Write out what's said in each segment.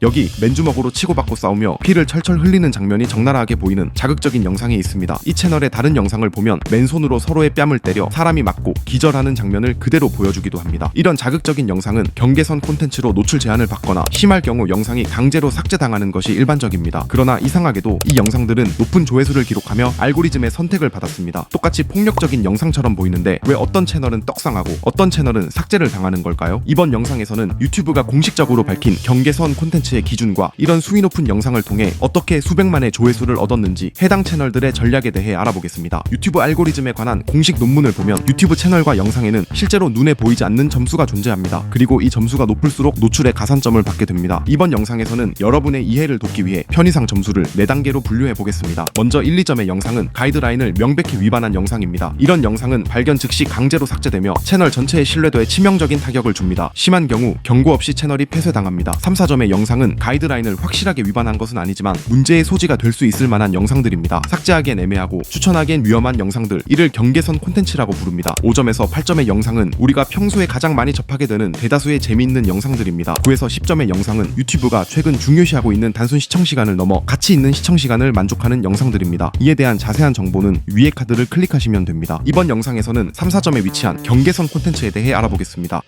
여기 맨주먹으로 치고받고 싸우며 피를 철철 흘리는 장면이 적나라하게 보이는 자극적인 영상이 있습니다. 이 채널의 다른 영상을 보면 맨손으로 서로의 뺨을 때려 사람이 맞고 기절하는 장면을 그대로 보여주기도 합니다. 이런 자극적인 영상은 경계선 콘텐츠로 노출 제한을 받거나 심할 경우 영상이 강제로 삭제당하는 것이 일반적입니다. 그러나 이상하게도 이 영상들은 높은 조회수를 기록하며 알고리즘의 선택을 받았습니다. 똑같이 폭력적인 영상처럼 보이는데 왜 어떤 채널은 떡상하고 어떤 채널은 삭제를 당하는 걸까요? 이번 영상에서는 유튜브가 공식적으로 밝힌 경계선 콘텐츠의 기준과 이런 수위 높은 영상을 통해 어떻게 수백만의 조회수를 얻었는지 해당 채널들의 전략에 대해 알아보겠습니다. 유튜브 알고리즘에 관한 공식 논문을 보면 유튜브 채널과 영상에는 실제로 눈에 보이지 않는 점수가 존재합니다. 그리고 이 점수가 높을수록 노출의 가산점을 받게 됩니다. 이번 영상에서는 여러분의 이해를 돕기 위해 편의상 점수를 4단계로 분류해 보겠습니다. 먼저 1, 2점의 영상은 가이드라인을 명백히 위반한 영상입니다. 이런 영상은 발견 즉시 강제로 삭제되며 채널 전체의 신뢰도에 치명적인 타격을 줍니다. 심한 경우 경고 없이 채널이 폐쇄당합니다. 3, 4점의 영상은 가이드라인을 확실하게 위반한 것은 아니지만 문제의 소지가 될 수 있을 만한 영상들입니다. 삭제하기엔 애매하고 추천하기엔 위험한 영상들, 이를 경계선 콘텐츠라고 부릅니다. 5점에서 8점의 영상은 우리가 평소에 가장 많이 접하게 되는 대다수의 재미있는 영상들입니다. 9에서 10점의 영상은 유튜브가 최근 중요시하고 있는 단순 시청시간을 넘어 가치 있는 시청시간을 만족하는 영상들입니다. 이에 대한 자세한 정보는 위의 카드를 클릭하시면 됩니다. 이번 영상에서는 3, 4점에 위치한 경계선 콘텐츠에 대해 알아보겠습니다.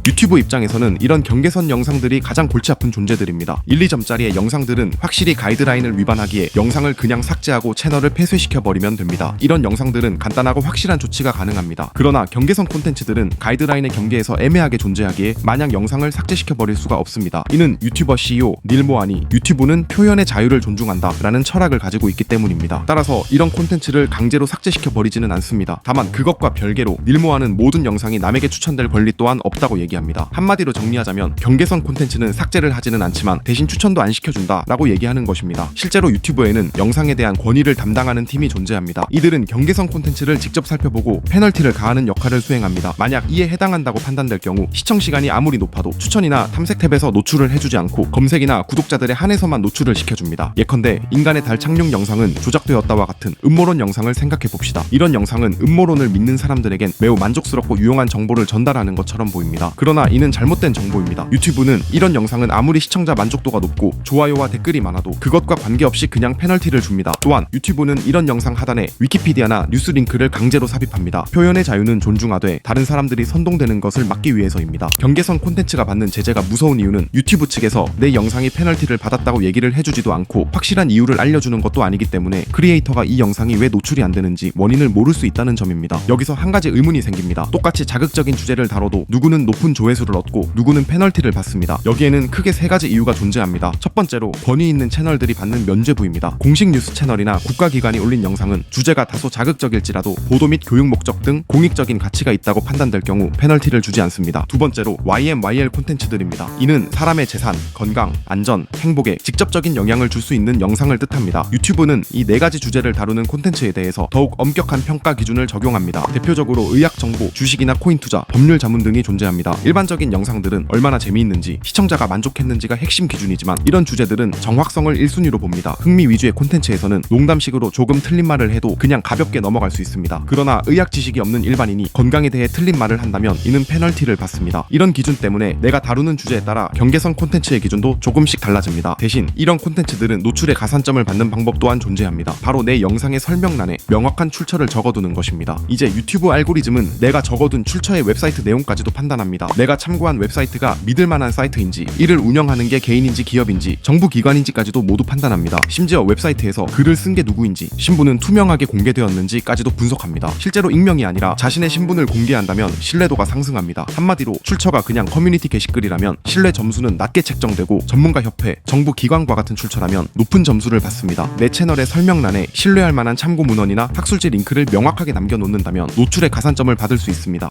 유튜브 입장에서는 이런 경계선 영상들이 가장 골치 아픈 존재들입니다. 1, 2점짜리의 영상들은 확실히 가이드라인을 위반하기에 영상을 그냥 삭제하고 채널을 폐쇄시켜버리면 됩니다. 이런 영상들은 간단하고 확실한 조치가 가능합니다. 그러나 경계선 콘텐츠들은 가이드라인의 경계에서 애매하게 존재하기에 마냥 영상을 삭제시켜버릴 수가 없습니다. 이는 유튜버 CEO 닐 모하니 유튜브는 표현의 자유를 존중한다 라는 철학을 가지고 있기 때문입니다. 따라서 이런 콘텐츠를 강제로 삭제시켜버리지는 않습니다. 다만 그것과 별개로 닐 모하는 모든 영상이 남에게 추천될 권리 또한 없다고 얘기합니다. 한마디로 정리하자면 경계선 콘텐츠는 삭제를 하지는 않지만 대신 추천도 안 시켜준다 라고 얘기하는 것입니다. 실제로 유튜브에는 영상에 대한 권위를 담당하는 팀이 존재합니다. 이들은 경계선 콘텐츠를 직접 살펴보고 페널티를 가하는 역할을 수행합니다. 만약 이에 해당한다고 판단될 경우 시청시간이 아무리 높아도 추천이나 탐색 탭에서 노출을 해주지 않고 검색이나 구독자들의 한에서만 노출을 시켜줍니다. 예컨대 인간의 달 착륙 영상은 조작되었다와 같은 음모론 영상을 생각해봅시다. 이런 영상은 음모론을 믿는 사람들에겐 매우 만족스럽고 유용한 정보를 전달하는 것처럼 보입니다. 그러나 이는 잘못된 정보입니다. 유튜브는 이런 영상은 아무리 시청자 만족도가 높고 좋아요와 댓글이 많아도 그것과 관계없이 그냥 페널티를 줍니다. 또한 유튜브는 이런 영상 하단에 위키피디아나 뉴스 링크를 강제로 삽입합니다. 표현의 자유는 존중하되 다른 사람들이 선동되는 것을 막기 위해서입니다. 경계선 콘텐츠가 받는 제재가 무서운 이유는 유튜브 측에서 내 영상이 페널티를 받았다고 얘기를 해주지도 않고 확실한 이유를 알려주는 것도 아니기 때문에 크리에이터가 이 영상이 왜 노출이 안 되는지 원인을 모를 수 있다는 점입니다. 여기서 한 가지 의문이 생깁니다. 똑같이 자극적인 주제를 다뤄도 누구는 높은 조회수를 얻고 누구는 페널티를 받습니다. 여기에는 크게 3가지 이유가 존재합니다. 첫 번째로 권위 있는 채널들이 받는 면죄부입니다. 공식 뉴스 채널이나 국가기관이 올린 영상은 주제가 다소 자극적일지라도 보도 및 교육 목적 등 공익적인 가치가 있다고 판단될 경우 페널티를 주지 않습니다. 두 번째로 YMYL 콘텐츠들입니다. 이는 사람의 재산, 건강, 안전, 행복에 직접적인 영향을 줄 수 있는 영상을 뜻합니다. 유튜브는 이 4가지 주제를 다루는 콘텐츠에 대해서 더욱 엄격한 평가 기준을 적용합니다. 대표적으로 의학 정보, 주식이나 코인 투자, 법률 자문 등이 존재합니다. 일반적인 영상들은 얼마나 재미있는지, 시청자가 만족했는지가 핵심 기준이지만 이런 주제들은 정확성을 1순위로 봅니다. 흥미 위주의 콘텐츠에서는 농담식으로 조금 틀린 말을 해도 그냥 가볍게 넘어갈 수 있습니다. 그러나 의학 지식이 없는 일반인이 건강에 대해 틀린 말을 한다면 이는 페널티를 받습니다. 이런 기준 때문에 내가 다루는 주제에 따라 경계선 콘텐츠의 기준도 조금씩 달라집니다. 대신 이런 콘텐츠들은 노출의 가산점을 받는 방법 또한 존재합니다. 바로 내 영상의 설명란에 명확한 출처를 적어두는 것입니다. 이제 유튜브 알고리즘은 내가 적어둔 출처의 웹사이트 내용까지도 판단합니다. 내가 참고한 웹사이트가 믿을만한 사이트인지, 이를 운영하는 게 개인인지 기업인지, 정부 기관인지까지도 모두 판단합니다. 심지어 웹사이트에서 글을 쓴 게 누구인지, 신분은 투명하게 공개되었는지까지도 분석합니다. 실제로 익명이 아니라 자신의 신분을 공개한다면 신뢰도가 상승합니다. 한마디로 출처가 그냥 커뮤니티 게시글이라면 신뢰 점수는 낮게 책정되고 전문가 협회, 정부 기관과 같은 출처라면 높은 점수를 받습니다. 내 채널의 설명란에 신뢰할 만한 참고 문헌이나 학술지 링크를 명확하게 남겨놓는다면 노출의 가산점을 받을 수 있습니다.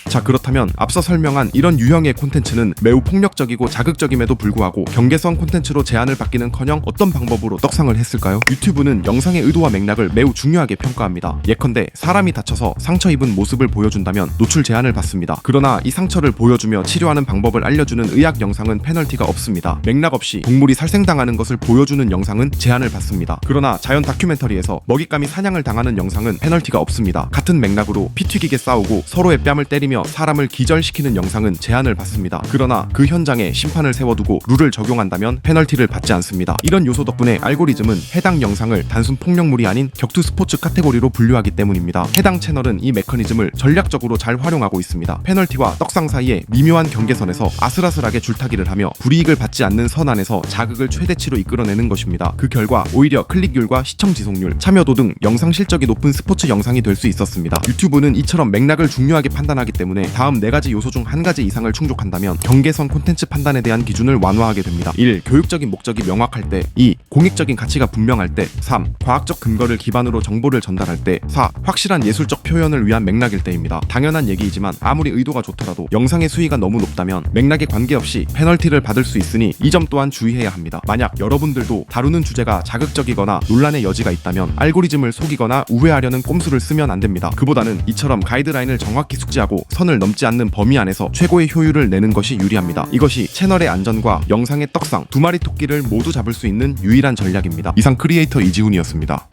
자, 그렇다면 앞서 설명한 이런 유형의 콘텐츠는 매우 폭력적이고 자극적임에도 불구하고 경계선 콘텐츠로 제한을 받기는커녕 어떤 방법으로 떡상을 했을까요? 유튜브는 영상의 의도와 맥락을 매우 중요하게 평가합니다. 예컨대 사람이 다쳐서 상처 입은 모습을 보여준다면 노출 제한을 받습니다. 그러나 이 상처를 보여주며 치료하는 방법을 알려주는 의학 영상은 페널티가 없습니다. 맥락 없이 동물이 살생당하는 것을 보여주는 영상은 제한을 받습니다. 그러나 자연 다큐멘터리에서 먹잇감이 사냥을 당하는 영상은 페널티가 없습니다. 같은 맥락으로 피 튀기게 싸우고 서로의 뺨을 때리며 하며 사람을 기절시키는 영상은 제한을 받습니다. 그러나 그 현장에 심판을 세워두고 룰을 적용한다면 페널티를 받지 않습니다. 이런 요소 덕분에 알고리즘은 해당 영상을 단순 폭력물이 아닌 격투 스포츠 카테고리로 분류하기 때문입니다. 해당 채널은 이 메커니즘을 전략적으로 잘 활용하고 있습니다. 페널티와 떡상 사이의 미묘한 경계선에서 아슬아슬하게 줄타기를 하며 불이익을 받지 않는 선 안에서 자극을 최대치로 이끌어내는 것입니다. 그 결과 오히려 클릭률과 시청 지속률, 참여도 등 영상 실적이 높은 스포츠 영상이 될 수 있었습니다. 유튜브는 이처럼 맥락을 중요하게 판단하기 때문에 다음 4가지 요소 중 1가지 이상을 충족한다면 경계선 콘텐츠 판단에 대한 기준을 완화하게 됩니다. 1. 교육적인 목적이 명확할 때. 2. 공익적인 가치가 분명할 때. 3. 과학적 근거를 기반으로 정보를 전달할 때. 4. 확실한 예술적 표현을 위한 맥락일 때입니다. 당연한 얘기이지만 아무리 의도가 좋더라도 영상의 수위가 너무 높다면 맥락에 관계없이 페널티를 받을 수 있으니 이 점 또한 주의해야 합니다. 만약 여러분들도 다루는 주제가 자극적이거나 논란의 여지가 있다면 알고리즘을 속이거나 우회하려는 꼼수를 쓰면 안 됩니다. 그보다는 이처럼 가이드라인을 정확히 숙지하고 선을 넘지 않는 범위 안에서 최고의 효율을 내는 것이 유리합니다. 이것이 채널의 안전과 영상의 떡상, 2마리 토끼를 모두 잡을 수 있는 유일한 전략입니다. 이상 크리에이터 이지훈이었습니다.